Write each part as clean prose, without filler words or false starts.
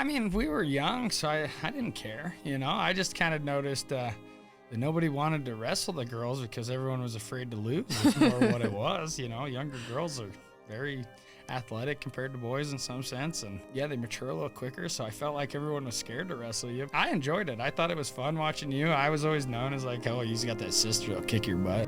I mean, we were young, so I didn't care, I just kind of noticed that nobody wanted to wrestle the girls because everyone was afraid to lose. It's more what it was, Younger girls are very athletic compared to boys in some sense, and yeah, they mature a little quicker, so I felt like everyone was scared to wrestle you. I enjoyed it. I thought it was fun watching you. I was always known as like, oh, you've got that sister that'll kick your butt.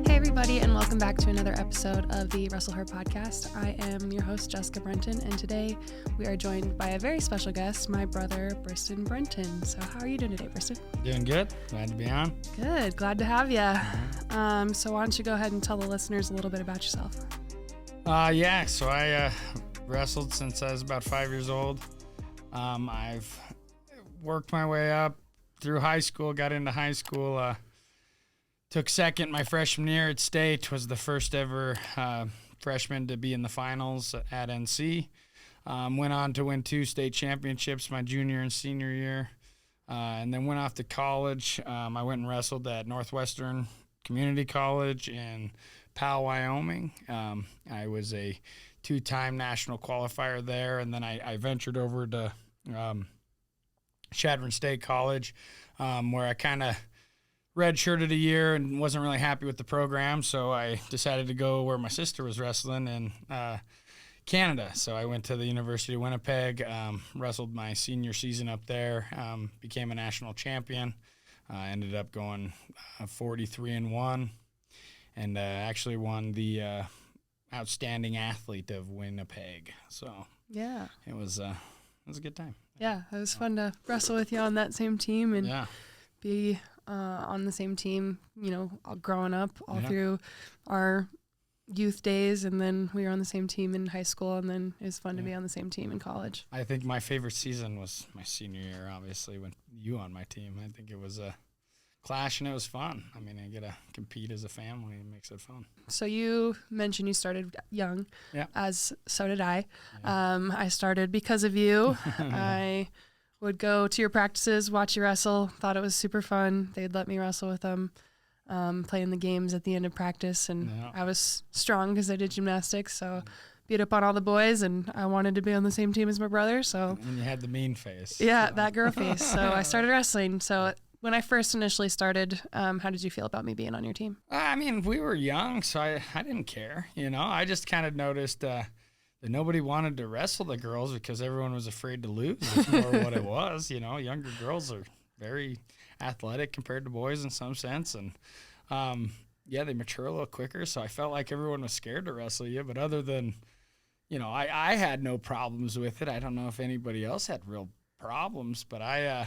Everybody, and welcome back to another episode of the Wrestle Her podcast. I am your host, Jessica Brenton, and today we are joined by a very special guest, my brother, Briston Brenton. So how are you doing today, Briston? Doing good. Glad to be on. Good. Glad to have you. So why don't you go ahead and tell the listeners a little bit about yourself? So I wrestled since I was about 5 years old. I've worked my way up through high school, got into high school, took second my freshman year at state, was the first ever freshman to be in the finals at NC. Went on to win 2 state championships my junior and senior year, and then went off to college. I went and wrestled at Northwestern Community College in Powell, Wyoming. I was a 2-time national qualifier there, and then I ventured over to Chadron State College, where I kind of redshirted a year and wasn't really happy with the program, so I decided to go where my sister was wrestling in Canada. So I went to the University of Winnipeg, wrestled my senior season up there, became a national champion. Ended up going 43-1, and actually won the Outstanding Athlete of Winnipeg. So yeah, it was a good time. Yeah, it was fun to wrestle with you on that same team and be on the same team, growing up all through our youth days, and then we were on the same team in high school, and then it was fun to be on the same team in college. I think my favorite season was my senior year, obviously, when you on my team. I think it was a clash, and it was fun. I mean, I get to compete as a family. It makes it fun. So you mentioned you started young, as so did I. Yeah. I started because of you. I would go to your practices, watch you wrestle, thought it was super fun. They'd let me wrestle with them, playing the games at the end of practice, and I was strong because I did gymnastics, so beat up on all the boys, and I wanted to be on the same team as my brother. So and you had the mean face. Yeah, that girl face. So I started wrestling. So when I first initially started, how did you feel about me being on your team? I mean, we were young, so I didn't care. I just kind of noticed that nobody wanted to wrestle the girls because everyone was afraid to lose. It's more what it was. Younger girls are very athletic compared to boys in some sense, and they mature a little quicker, so I felt like everyone was scared to wrestle you. But other than, I had no problems with it. I don't know if anybody else had real problems, but I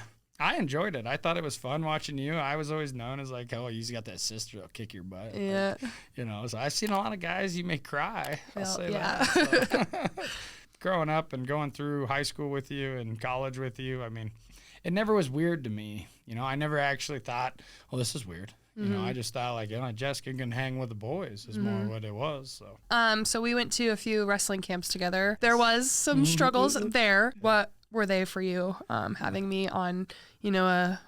enjoyed it. I thought it was fun watching you. I was always known as like, oh, you've got that sister that'll kick your butt. Yeah. So I've seen a lot of guys you make cry. I'll say that. So. Growing up and going through high school with you and college with you, I mean, it never was weird to me. I never actually thought, oh, this is weird. I just thought like, Jessica can hang with the boys is more what it was. So we went to a few wrestling camps together. There was some struggles there. What were they for you, having me on, a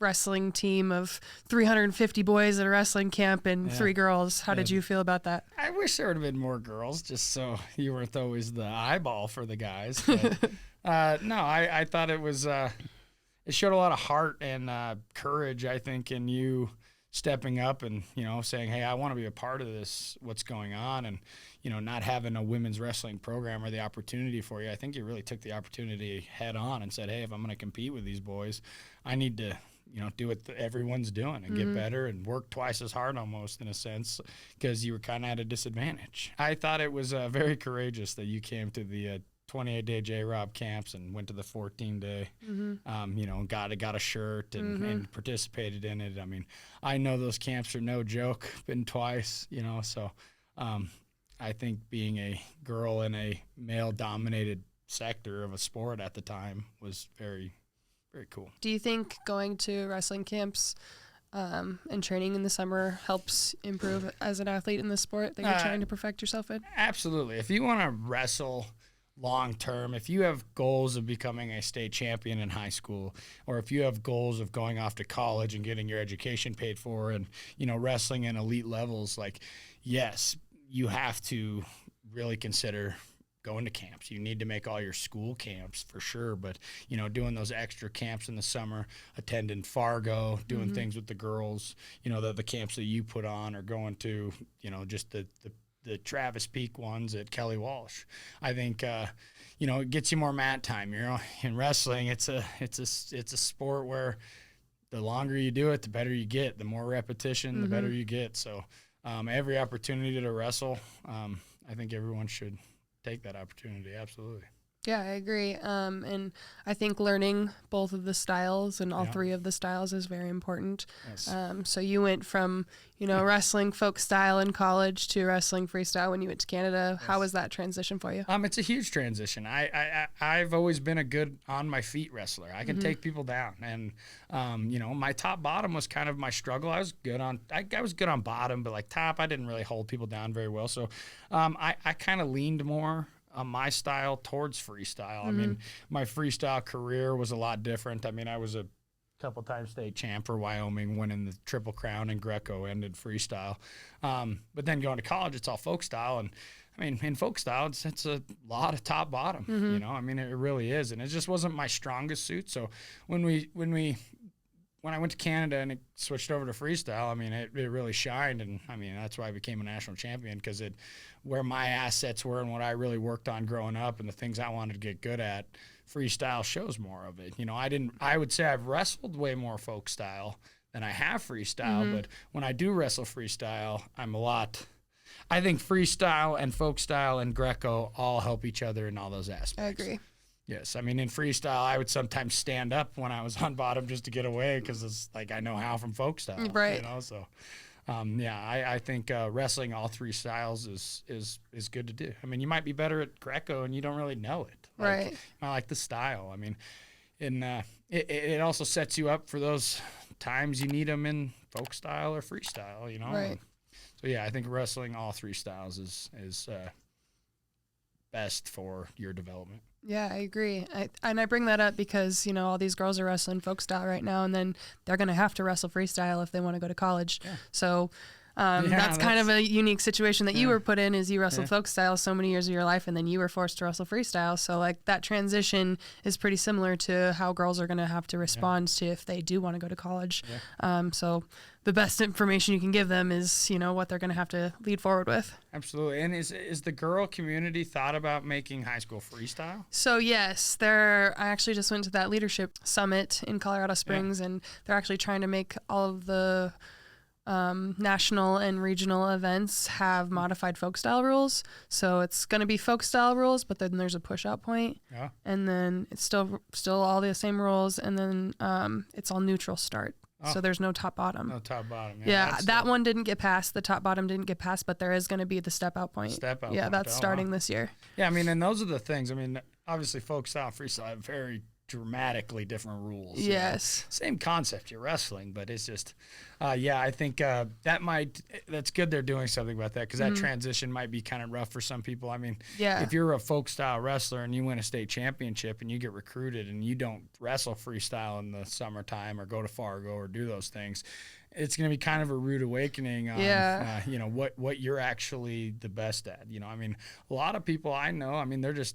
wrestling team of 350 boys at a wrestling camp and 3 girls? How did you feel about that? I wish there would have been more girls, just so you weren't always the eyeball for the guys. But, no, I thought it was it showed a lot of heart and courage, I think, in you stepping up and, saying, hey, I want to be a part of this, what's going on, and, not having a women's wrestling program or the opportunity for you. I think you really took the opportunity head on and said, hey, if I'm going to compete with these boys, I need to, do what everyone's doing and get better and work twice as hard almost in a sense, because you were kind of at a disadvantage. I thought it was very courageous that you came to the 28-day J-Rob camps and went to the 14-day, got a shirt and participated in it. I mean, I know those camps are no joke, been twice, so I think being a girl in a male-dominated sector of a sport at the time was very, very cool. Do you think going to wrestling camps and training in the summer helps improve as an athlete in the sport that you're trying to perfect yourself in? Absolutely. If you want to wrestle long term, if you have goals of becoming a state champion in high school, or if you have goals of going off to college and getting your education paid for and, wrestling in elite levels, like, yes, you have to really consider going to camps. You need to make all your school camps for sure, but, doing those extra camps in the summer, attending Fargo, doing things with the girls, the camps that you put on, or going to, just the Travis Peak ones at Kelly Walsh. I think, it gets you more mat time. In wrestling, it's a sport where the longer you do it, the better you get. The more repetition, the better you get. So every opportunity to wrestle, I think everyone should take that opportunity. Absolutely. Yeah, I agree. And I think learning both of the styles and all three of the styles is very important. Yes. So you went from, wrestling folk style in college to wrestling freestyle when you went to Canada. Yes. How was that transition for you? It's a huge transition. I've always been a good on my feet wrestler. I can take people down, and my top bottom was kind of my struggle. I was good on bottom, but like top, I didn't really hold people down very well. So I kind of leaned more my style towards freestyle. I mean, my freestyle career was a lot different. I mean, I was a couple times state champ for Wyoming, winning the Triple Crown, and Greco ended freestyle. But then going to college, it's all folk style. And I mean, in folk style, it's a lot of top bottom, I mean, it really is. And it just wasn't my strongest suit. So when I went to Canada and it switched over to freestyle, I mean, it really shined. And I mean, that's why I became a national champion, because where my assets were and what I really worked on growing up and the things I wanted to get good at, freestyle shows more of it. I would say I've wrestled way more folk style than I have freestyle, but when I do wrestle freestyle, I think freestyle and folk style and Greco all help each other in all those aspects. I agree. Yes, I mean, in freestyle, I would sometimes stand up when I was on bottom just to get away, because it's like I know how from folk style, right? So, I think wrestling all three styles is good to do. I mean, you might be better at Greco and you don't really know it, right? I like the style. I mean, it also sets you up for those times you need them in folk style or freestyle, Right. So yeah, I think wrestling all three styles is best for your development. Yeah, I agree. I bring that up because, all these girls are wrestling folk style right now, and then they're going to have to wrestle freestyle if they want to go to college. Yeah. So that's kind of a unique situation that you were put in, is you wrestled folk style so many years of your life, and then you were forced to wrestle freestyle. So like that transition is pretty similar to how girls are going to have to respond to if they do want to go to college. Yeah. So the best information you can give them is, what they're going to have to lead forward with. Absolutely. And is the girl community thought about making high school freestyle? So yes, I actually just went to that leadership summit in Colorado Springs, and they're actually trying to make all of the national and regional events have modified folk style rules. So it's going to be folk style rules, but then there's a push out point, and then it's still all the same rules, and then it's all neutral start. So there's no top bottom. No top bottom. Yeah, that one didn't get passed. The top bottom didn't get passed, but there is going to be the step out point. Step out. Yeah, that's starting this year. Yeah, I mean, and those are the things. I mean, obviously, folk style, freestyle have very dramatically different rules. Yes. Same concept, you're wrestling, but it's just, I think that's good they're doing something about that, because that transition might be kind of rough for some people. I mean, if you're a folk style wrestler and you win a state championship and you get recruited and you don't wrestle freestyle in the summertime or go to Fargo or do those things, it's going to be kind of a rude awakening on, what you're actually the best at. I mean, a lot of people I know, I mean, they're just,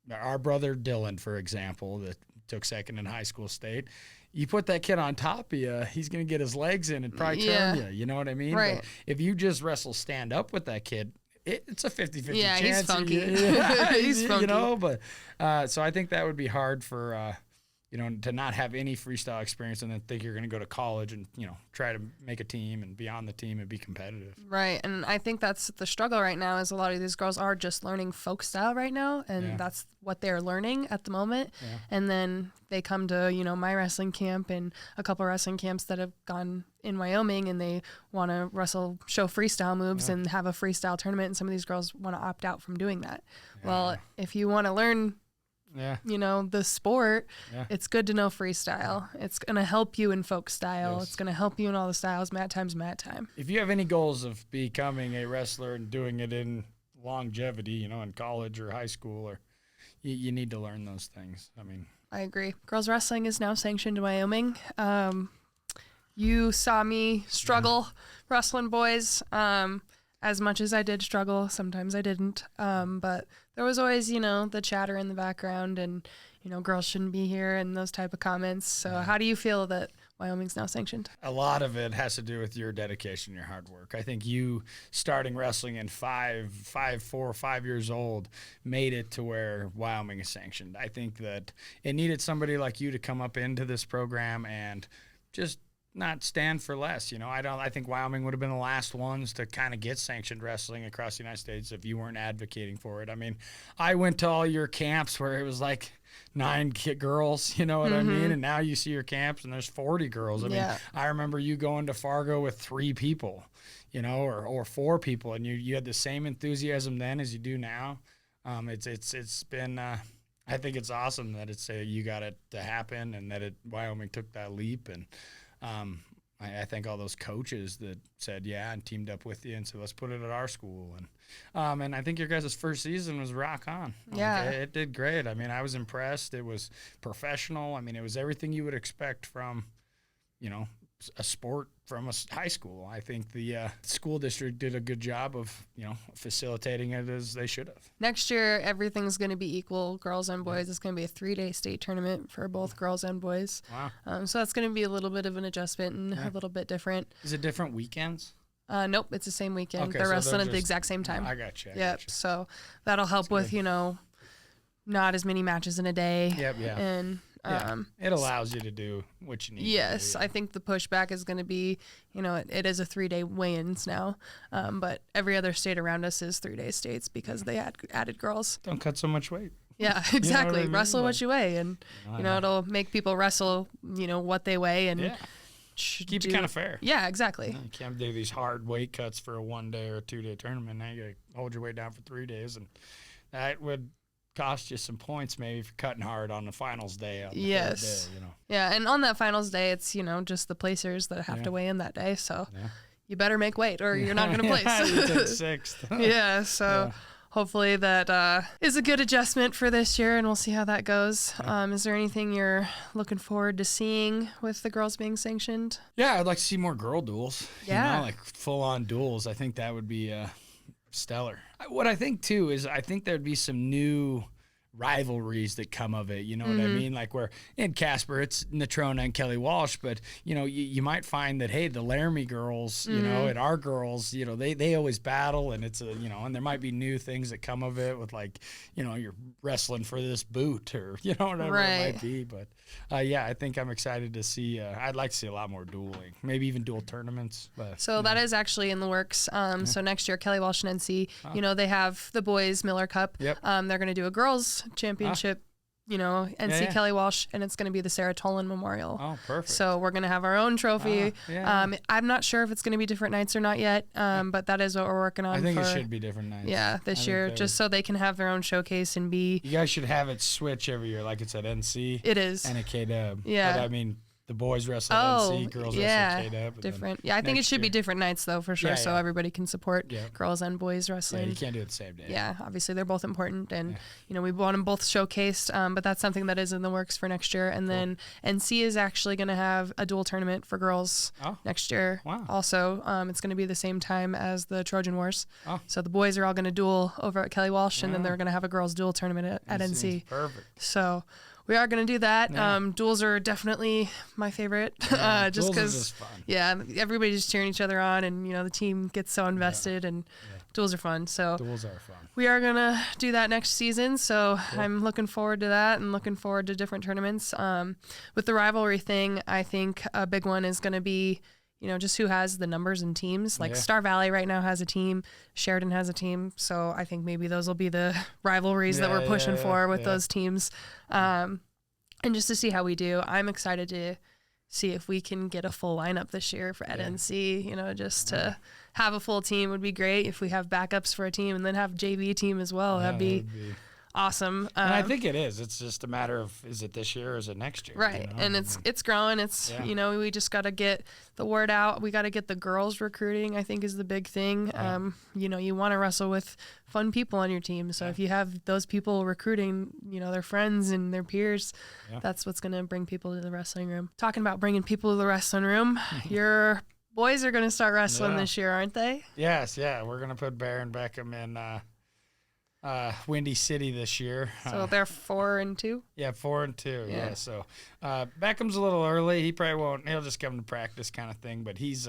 our brother Dylan, for example, that took second in high school state. You put that kid on top of you, he's going to get his legs in and probably turn you. You know what I mean? Right. But if you just wrestle stand up with that kid, it's a 50-50 chance. He's funky. He's funky. But so I think that would be hard for to not have any freestyle experience and then think you're going to go to college and, try to make a team and be on the team and be competitive. Right. And I think that's the struggle right now, is a lot of these girls are just learning folk style right now, and that's what they're learning at the moment. Yeah. And then they come to, my wrestling camp and a couple wrestling camps that have gone in Wyoming, and they want to show freestyle moves and have a freestyle tournament, and some of these girls want to opt out from doing that. Yeah. Well, if you want to learn the sport, it's good to know freestyle. It's going to help you in folk style. Yes. It's going to help you in all the styles. Mat time's mat time. If you have any goals of becoming a wrestler and doing it in longevity, in college or high school, or you need to learn those things. I mean, I agree. Girls wrestling is now sanctioned in Wyoming. You saw me struggle wrestling boys. As much as I did struggle, sometimes I didn't. But there was always, the chatter in the background and, girls shouldn't be here and those type of comments. So how do you feel that Wyoming's now sanctioned? A lot of it has to do with your dedication, your hard work. I think you starting wrestling in 4 or 5 years old made it to where Wyoming is sanctioned. I think that it needed somebody like you to come up into this program and just not stand for less. I think Wyoming would have been the last ones to kind of get sanctioned wrestling across the United States if you weren't advocating for it. I mean, I went to all your camps where it was like 9 girls, you know what I mean? And now you see your camps and there's 40 girls. I mean, I remember you going to Fargo with 3 people, or 4 people, and you had the same enthusiasm then as you do now. It's been I think it's awesome that you got it to happen and that Wyoming took that leap. And I thank all those coaches that said and teamed up with you and said, let's put it at our school. And I think your guys' first season was rock on. It did great. I mean, I was impressed. It was professional. I mean, it was everything you would expect from, a sport from a high school. I think the school district did a good job of, facilitating it as they should have. Next year, everything's going to be equal, girls and boys. It's going to be a 3-day state tournament for both girls and boys. Wow. So that's going to be a little bit of an adjustment and a little bit different. Is it different weekends? Nope, it's the same weekend. Okay, they're so wrestling at the exact same time. I got you. Yep. So that'll help with, not as many matches in a day. Yep, yeah. And it allows you to do what you need. Yes, to do, I think the pushback is going to be, it is a 3-day weigh-ins now, but every other state around us is 3-day states because they added girls. Don't cut so much weight. Yeah, exactly. What I mean? Wrestle what you weigh, and it'll make people wrestle, what they weigh, and keep it kind of fair. Yeah, exactly. You can't do these hard weight cuts for a 1-day or a 2-day tournament. Now you got to hold your weight down for 3 days, and that would cost you some points maybe for cutting hard on the finals day. On the third day, Yeah, and on that finals day, it's just the placers that have to weigh in that day. So you better make weight, or you're not going to place. You took 6th. So hopefully that is a good adjustment for this year, and we'll see how that goes. Is there anything you're looking forward to seeing with the girls being sanctioned? Yeah, I'd like to see more girl duels. Yeah, like full-on duels. I think that would be stellar. What I think too is there'd be some new rivalries that come of it. You know what I mean? Like where in Casper, it's Natrona and Kelly Walsh, but you might find that, hey, the Laramie girls, and our girls, they always battle, and it's and there might be new things that come of it with like, you're wrestling for this boot or, whatever it might be. But I think I'm excited to see, I'd like to see a lot more dueling, maybe even dual tournaments. But, so that is actually in the works. So next year, Kelly Walsh and NC, they have the boys Miller Cup. Yep. They're going to do a girls championship, NC Kelly Walsh, and it's going to be the Sarah Tolan Memorial. Oh, perfect. So we're going to have our own trophy. I'm not sure if it's going to be different nights or not yet, but that is what we're working on. I think it should be different nights. Yeah, this year, just so they can have their own showcase and be. You guys should have it switch every year, like it's at NC. It is. And at KW. Yeah. But I mean, the boys wrestle NC, girls wrestle KW. Different. Yeah, I think it should be different nights though, for sure, so everybody can support girls and boys wrestling. Yeah, you can't do it the same day. Yeah, obviously they're both important, and we want them both showcased. But that's something that is in the works for next year. And then NC is actually going to have a dual tournament for girls next year. Wow. Also, it's going to be the same time as the Trojan Wars. Oh. So the boys are all going to duel over at Kelly Walsh, and then they're going to have a girls dual tournament at NC. Perfect. So. We are going to do that. Duels are definitely my favorite, just because, everybody's just cheering each other on, and the team gets so invested, and duels are fun. So duels are fun. We are going to do that next season. So I'm looking forward to that, and looking forward to different tournaments. With the rivalry thing, I think a big one is going to be, just who has the numbers and teams. Like Star Valley right now has a team, Sheridan has a team. So I think maybe those will be the rivalries that we're pushing for with those teams. And just to see how we do, I'm excited to see if we can get a full lineup this year for NC. Just to have a full team would be great. If we have backups for a team and then have JV team as well, that'd be awesome. And I think it is. It's just a matter of, is it this year or is it next year? Right. And it's growing. It's, we just got to get the word out. We got to get the girls recruiting, I think, is the big thing. You want to wrestle with fun people on your team. So if you have those people recruiting, their friends and their peers, that's what's going to bring people to the wrestling room. Talking about bringing people to the wrestling room, your boys are going to start wrestling this year, aren't they? Yes. Yeah. We're going to put Bear and Beckham in, Windy City this year. So they're 4-2? Yeah, 4-2. Yeah. So Beckham's a little early. He probably won't. He'll just come to practice kind of thing. But he's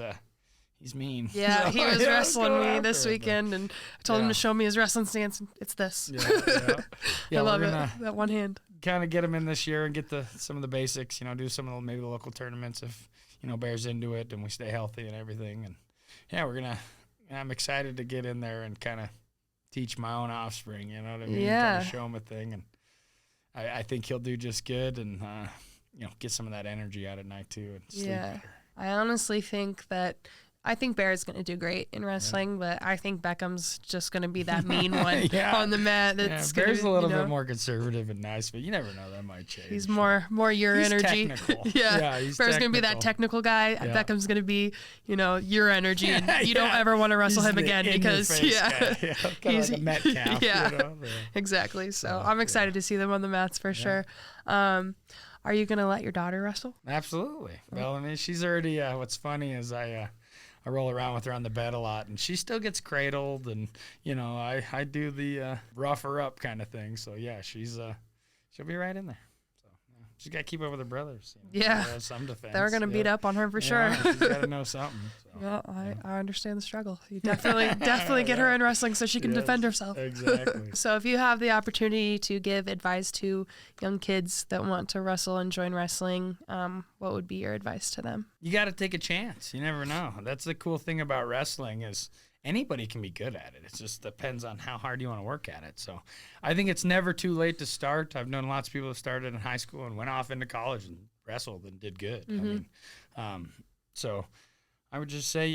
mean. Yeah, so, he was wrestling me this weekend, and I told him to show me his wrestling stance. It's this. Yeah. I love it. That one hand. Kind of get him in this year and get some of the basics. Do some of maybe the local tournaments if Bear's into it and we stay healthy and everything. And yeah, I'm excited to get in there and kind of teach my own offspring. You know what I mean? Yeah. Kind of show him a thing, and I think he'll do just good, and get some of that energy out at night too and sleep better. I honestly think I think Bear's going to do great in wrestling, but I think Beckham's just going to be that mean one on the mat. That's Bear's a little bit more conservative and nice, but you never know, that might change. He's more your energy. Technical. He's Bear's going to be that technical guy. Yeah. Beckham's going to be, your energy, and you don't ever want to wrestle him again because he's like a Metcalf. Exactly. So I'm excited to see them on the mats for sure. Are you going to let your daughter wrestle? Absolutely. Well, I mean, she's already. What's funny is I roll around with her on the bed a lot, and she still gets cradled, and I do the rough her up kind of thing. So yeah, she'll be right in there. So she's got to keep up with her brothers. Some defense. They're gonna beat up on her for sure. She's got to know something. So, well, I understand the struggle. You definitely get her in wrestling so she can defend herself. Exactly. So if you have the opportunity to give advice to young kids that want to wrestle and join wrestling, what would be your advice to them? You got to take a chance. You never know. That's the cool thing about wrestling is anybody can be good at it. It just depends on how hard you want to work at it. So I think it's never too late to start. I've known lots of people who started in high school and went off into college and wrestled and did good. Mm-hmm. So I would just say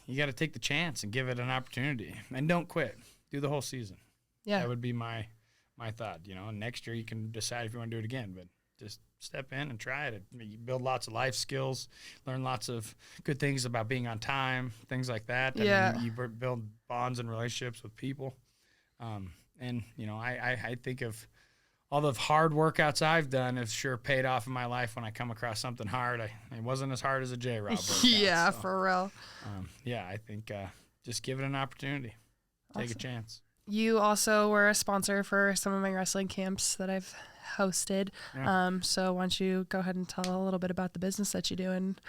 you got to take the chance and give it an opportunity. And don't quit. Do the whole season. Yeah. That would be my thought. Next year you can decide if you want to do it again, but just step in and try it. You build lots of life skills, learn lots of good things about being on time, things like that. You build bonds and relationships with people. I think of all the hard workouts I've done have sure paid off in my life when I come across something hard. It wasn't as hard as a J-Rob workout. For real. I think just give it an opportunity. Take a chance. You also were a sponsor for some of my wrestling camps that I've hosted. Yeah. So why don't you go ahead and tell a little bit about the business that you do and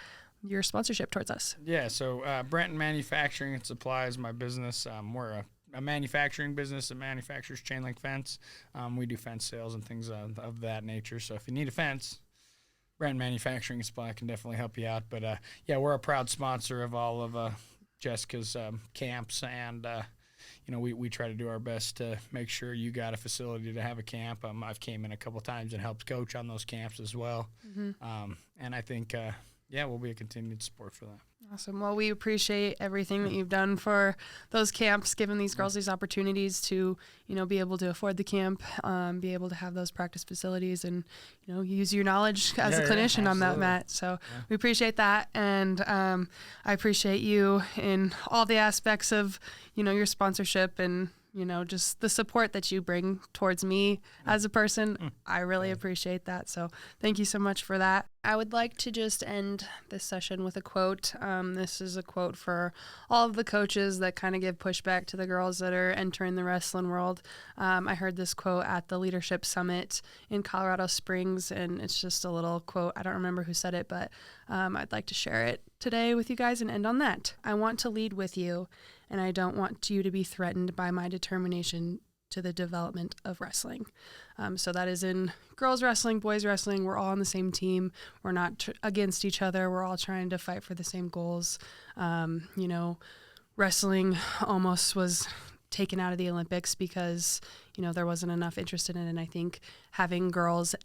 your sponsorship towards us? Yeah, so Brenton Manufacturing and Supply is my business. We're a manufacturing business that manufactures chain link fence. We do fence sales and things of that nature. So if you need a fence, Brenton Manufacturing and Supply can definitely help you out. But we're a proud sponsor of all of Jessica's camps, and we try to do our best to make sure you got a facility to have a camp. I've came in a couple times and helped coach on those camps as well. Mm-hmm. And I think, we'll be a continued support for that. Awesome. Well, we appreciate everything that you've done for those camps, giving these girls these opportunities to, be able to afford the camp, be able to have those practice facilities and, use your knowledge as a clinician on that mat. So we appreciate that. And I appreciate you in all the aspects of, your sponsorship and, just the support that you bring towards me as a person. I really appreciate that. So thank you so much for that. I would like to just end this session with a quote. This is a quote for all of the coaches that kind of give pushback to the girls that are entering the wrestling world. I heard this quote at the Leadership Summit in Colorado Springs, and it's just a little quote. I don't remember who said it, but I'd like to share it today with you guys and end on that. I want to lead with you, and I don't want you to be threatened by my determination to the development of wrestling. So that is in girls wrestling, boys wrestling. We're all on the same team. We're not against each other. We're all trying to fight for the same goals. Wrestling almost was taken out of the Olympics because, there wasn't enough interest in it. And I think having girls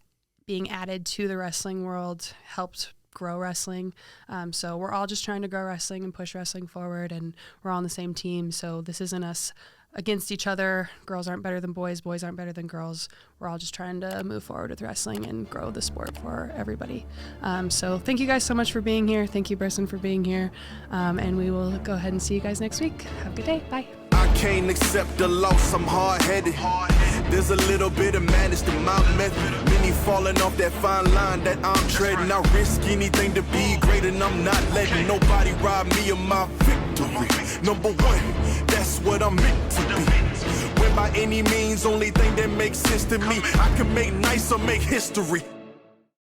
being added to the wrestling world helped grow wrestling. So we're all just trying to grow wrestling and push wrestling forward, and we're all on the same team. So this isn't us against each other. Girls aren't better than boys. Boys aren't better than girls. We're all just trying to move forward with wrestling and grow the sport for everybody. So thank you guys so much for being here. Thank you, Briston, for being here. And we will go ahead and see you guys next week. Have a good day. Bye. I can't accept the loss, I'm hard-headed. There's a little bit of madness to my method. Many falling off that fine line that I'm treading. I risk anything to be great, and I'm not letting nobody rob me of my victory. Number one, that's what I'm meant to be. When by any means. Only thing that makes sense to me, I can make nice or make history.